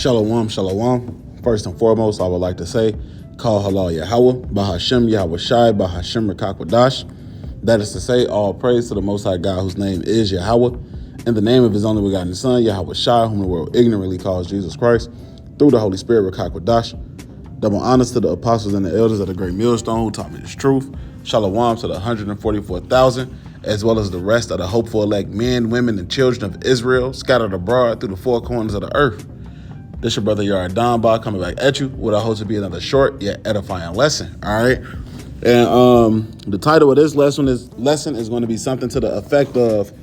Shalom, shalom. First and foremost, I would like to say, Call Halal Yahweh, Bahashem Yahweh Shai, Bahashem Rakakwadash. That is to say, all praise to the Most High God, whose name is Yahweh, in the name of his only begotten Son, Yahweh Shai, whom the world ignorantly calls Jesus Christ, through the Holy Spirit, Rakakwadash. Double honors to the apostles and the elders of the great millstone who taught me this truth. Shalom to the 144,000, as well as the rest of the hopeful elect men, women, and children of Israel scattered abroad through the four corners of the earth. This your brother Yara Donba coming back at you with I hope to be another short yet edifying lesson. All right. And the title of this lesson is going to be something to the effect of,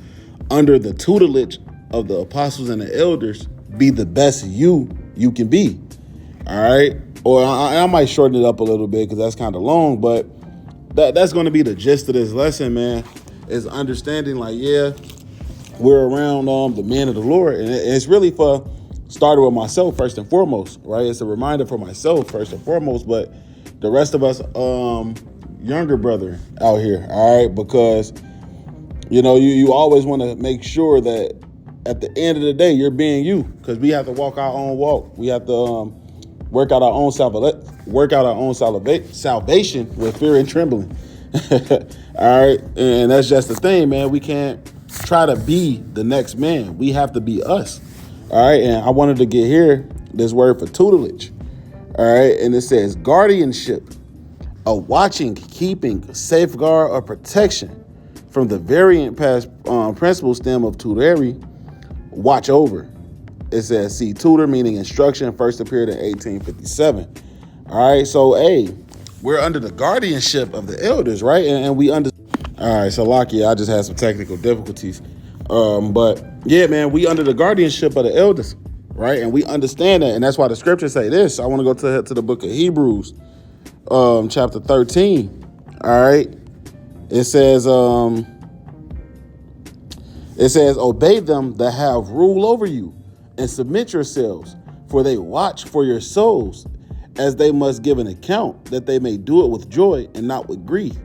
under the tutelage of the apostles and the elders, be the best you can be. All right. Or I might shorten it up a little bit because that's kind of long, but that's going to be the gist of this lesson, man, is understanding like, yeah, we're around the men of the Lord. And it's really for started with myself first and foremost, right? It's a reminder for myself first and foremost, but the rest of us younger brother out here, all right? Because, you know, you always want to make sure that at the end of the day, you're being you, because we have to walk our own walk. We have to work out our own salvation with fear and trembling. All right? And that's just the thing, man. We can't try to be the next man. We have to be us. All right, and I wanted to get here this word for tutelage. All right, and it says guardianship, a watching, keeping, safeguard, or protection from the variant past principle stem of tutelary, watch over. It says see tutor, meaning instruction, first appeared in 1857. All right, so hey, we're under the guardianship of the elders, right? And we under. All right, so Lockie, I just had some technical difficulties. But yeah, man, we under the guardianship of the elders, right? And we understand that. And that's why the scriptures say this. I want to go to the book of Hebrews, chapter 13. All right. It says, obey them that have rule over you and submit yourselves, for they watch for your souls, as they must give an account, that they may do it with joy and not with grief,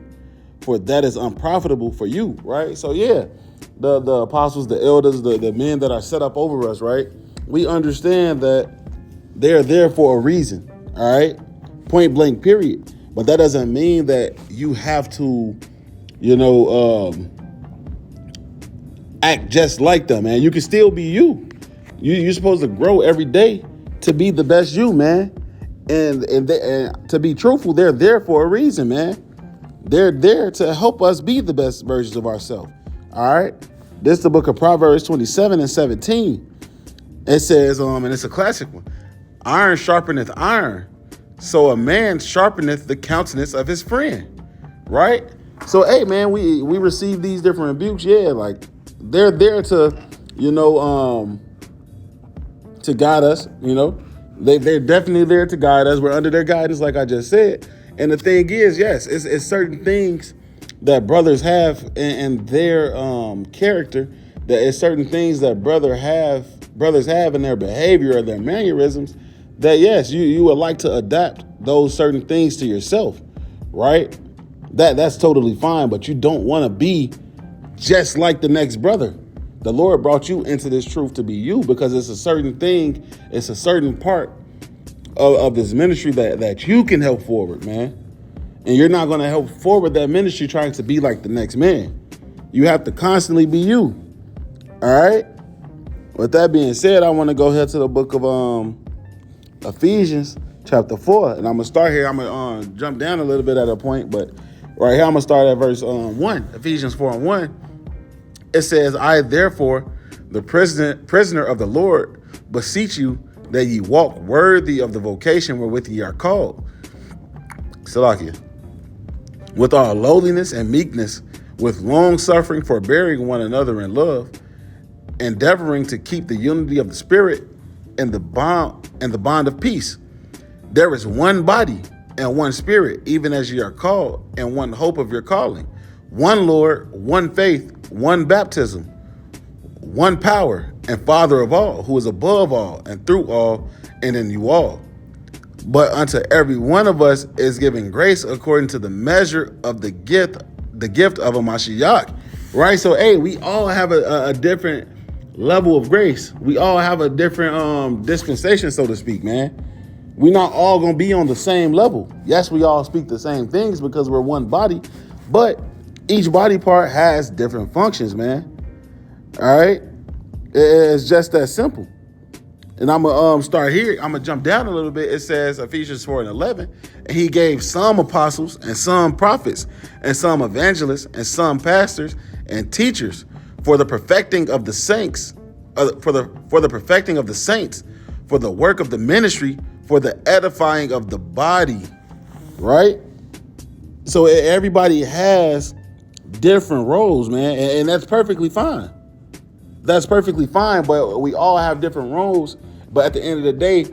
for that is unprofitable for you, right? So yeah. The apostles, the elders, the men that are set up over us, right? We understand that they're there for a reason, all right? Point blank, period. But that doesn't mean that you have to, act just like them, man. You can still be you. You're supposed to grow every day to be the best you, man. And to be truthful, they're there for a reason, man. They're there to help us be the best versions of ourselves. All right. This is the book of Proverbs 27 and 17. It says, and it's a classic one, iron sharpeneth iron, so a man sharpeneth the countenance of his friend. Right? So, hey, man, we receive these different rebukes. Yeah, like they're there to, to guide us. They're definitely there to guide us. We're under their guidance, like I just said. And the thing is, yes, it's certain things that brothers have in their character, that is certain things that brothers have in their behavior or their mannerisms, that yes, you would like to adapt those certain things to yourself, right? That's totally fine, but you don't want to be just like the next brother. The Lord brought you into this truth to be you, because it's a certain thing, it's a certain part of this ministry that you can help forward, man. And you're not going to help forward that ministry trying to be like the next man. You have to constantly be you. All right. With that being said, I want to go ahead to the book of Ephesians chapter 4. And I'm going to start here. I'm going to jump down a little bit at a point. But right here, I'm going to start at verse 1. Ephesians 4 and 1. It says, I therefore, the prisoner of the Lord, beseech you that ye walk worthy of the vocation wherewith ye are called. Salakia. With all lowliness and meekness, with long suffering, forbearing one another in love, endeavoring to keep the unity of the Spirit and the bond of peace. There is one body and one Spirit, even as ye are called, and one hope of your calling, one Lord, one faith, one baptism, one power, and Father of all, who is above all and through all and in you all. But unto every one of us is given grace according to the measure of the gift of a Mashiach, right? So, hey, we all have a different level of grace. We all have a different dispensation, so to speak, man. We're not all gonna be on the same level. Yes, we all speak the same things because we're one body, but each body part has different functions, man. All right, it's just that simple. And I'm gonna start here. I'm gonna jump down a little bit. It says Ephesians 4:11, and he gave some apostles and some prophets and some evangelists and some pastors and teachers for the perfecting of the saints, for the perfecting of the saints, for the work of the ministry, for the edifying of the body. Right. So everybody has different roles, man, and that's perfectly fine. That's perfectly fine, but we all have different roles. But at the end of the day,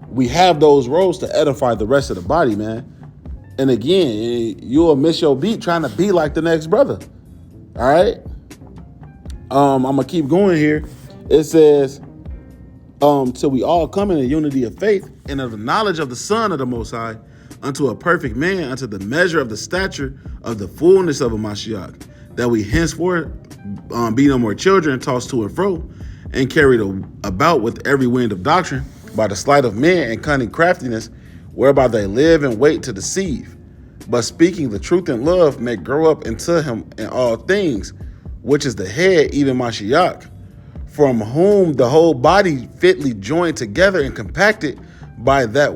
we have those roles to edify the rest of the body, man. And again, you'll miss your beat trying to be like the next brother. All right? I'm going to keep going here. It says, till we all come in the unity of faith and of the knowledge of the Son of the Most High, unto a perfect man, unto the measure of the stature of the fullness of a Mashiach, that we henceforth be no more children, tossed to and fro, and carried about with every wind of doctrine, by the sleight of men and cunning craftiness, whereby they live and wait to deceive. But speaking the truth in love may grow up into him in all things, which is the head, even Mashiach, from whom the whole body fitly joined together and compacted by that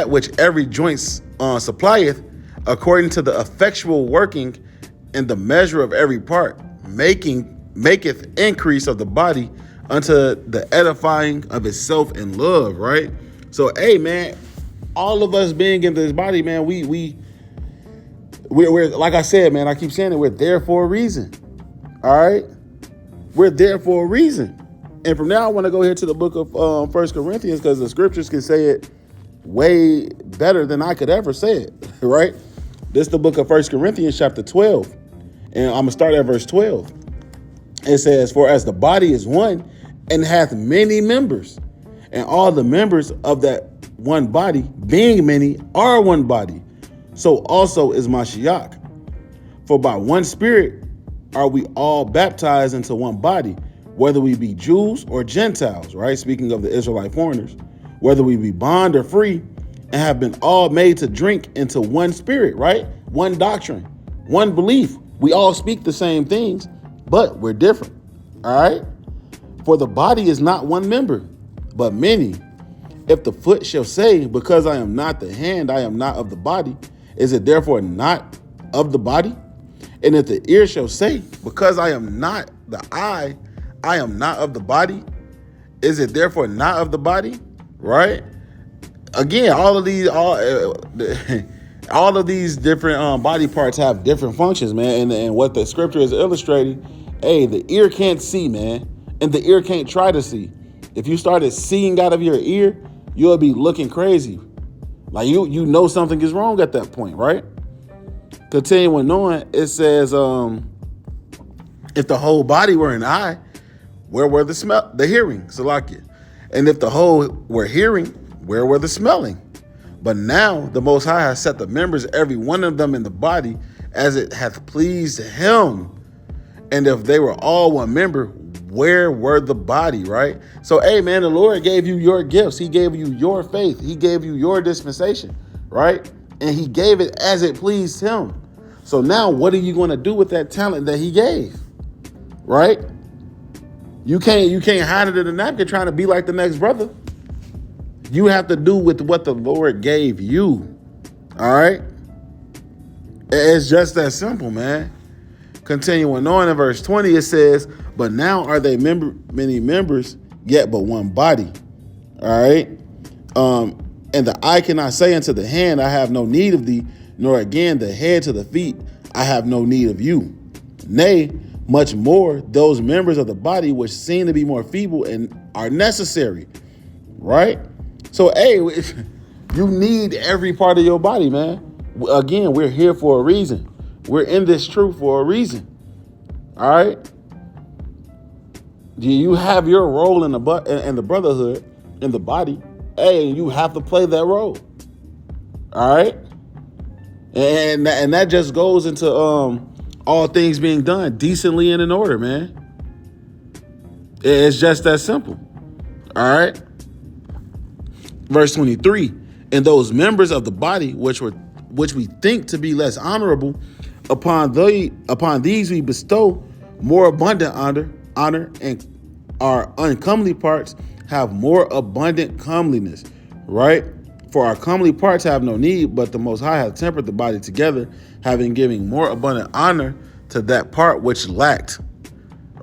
which every joint supplieth, according to the effectual working in the measure of every part, maketh increase of the body unto the edifying of itself in love, right? So, hey, man, all of us being in this body, man, we're like I said, man, I keep saying it, we're there for a reason. All right? We're there for a reason. And from now, I want to go here to the book of 1 Corinthians, because the scriptures can say it way better than I could ever say it, right? This is the book of 1 Corinthians chapter 12. And I'm going to start at verse 12. It says, for as the body is one and hath many members, and all the members of that one body, being many, are one body, so also is Mashiach. For by one Spirit are we all baptized into one body, whether we be Jews or Gentiles, right? Speaking of the Israelite foreigners, whether we be bond or free, and have been all made to drink into one Spirit, right? One doctrine, one belief. We all speak the same things, but we're different. All right. For the body is not one member, but many. If the foot shall say, because I am not the hand, I am not of the body, is it therefore not of the body? And if the ear shall say, because I am not the eye, I am not of the body, is it therefore not of the body? Right. Again, all of these different body parts have different functions, man. And what the scripture is illustrating, hey, the ear can't see, man. And the ear can't try to see. If you started seeing out of your ear, you'll be looking crazy. Like you know something is wrong at that point, right? Continuing on, it says, if the whole body were an eye, where were the hearing? Salakia. And if the whole were hearing, where were the smelling? But now the Most High has set the members, every one of them in the body, as it hath pleased him. And if they were all one member, where were the body, right? So, hey, man, the Lord gave you your gifts. He gave you your faith. He gave you your dispensation, right? And he gave it as it pleased him. So now what are you going to do with that talent that he gave, right? You can't hide it in a napkin trying to be like the next brother. You have to do with what the Lord gave you. All right. It's just that simple, man. Continuing on in verse 20, it says, but now are they many members, yet but one body. All right. And the eye cannot say unto the hand, I have no need of thee, nor again the head to the feet, I have no need of you. Nay, much more those members of the body which seem to be more feeble and are necessary. Right. So, hey, you need every part of your body, man. Again, we're here for a reason. We're in this truth for a reason. All right. You have your role in the brotherhood, in the body. Hey, you have to play that role. All right. And that just goes into all things being done decently and in order, man. It's just that simple. All right. Verse 23, and those members of the body which we think to be less honorable, upon these we bestow more abundant honor, and our uncomely parts have more abundant comeliness, right? For our comely parts have no need, but the Most High hath tempered the body together, having given more abundant honor to that part which lacked,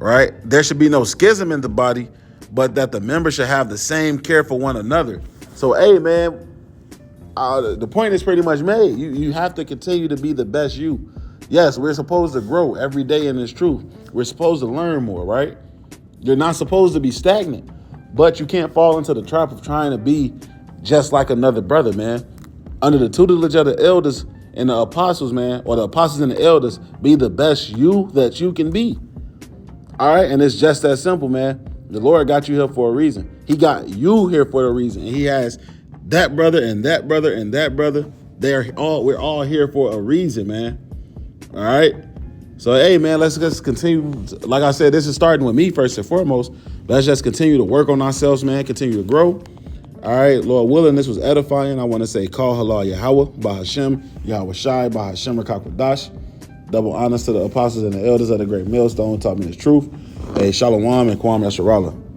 right? There should be no schism in the body, but that the members should have the same care for one another. So, hey, man, the point is pretty much made. You have to continue to be the best you. Yes, we're supposed to grow every day in this truth. We're supposed to learn more, right? You're not supposed to be stagnant, but you can't fall into the trap of trying to be just like another brother, man. Under the tutelage of the elders and the apostles, man, or the apostles and the elders, be the best you that you can be. All right, and it's just that simple, man. The Lord got you here for a reason. He got you here for a reason. And he has that brother and that brother and that brother. We're all here for a reason, man. All right. So, hey, man, let's just continue. Like I said, this is starting with me first and foremost. Let's just continue to work on ourselves, man. Continue to grow. All right, Lord willing, this was edifying. I want to say, call halal Yahweh, Bahashem, Yahweh Shai, Bahashem Rakakwadash. Double honors to the apostles and the elders of the great millstone taught me the truth. Hey, Shalom and Kwam Yasharallah.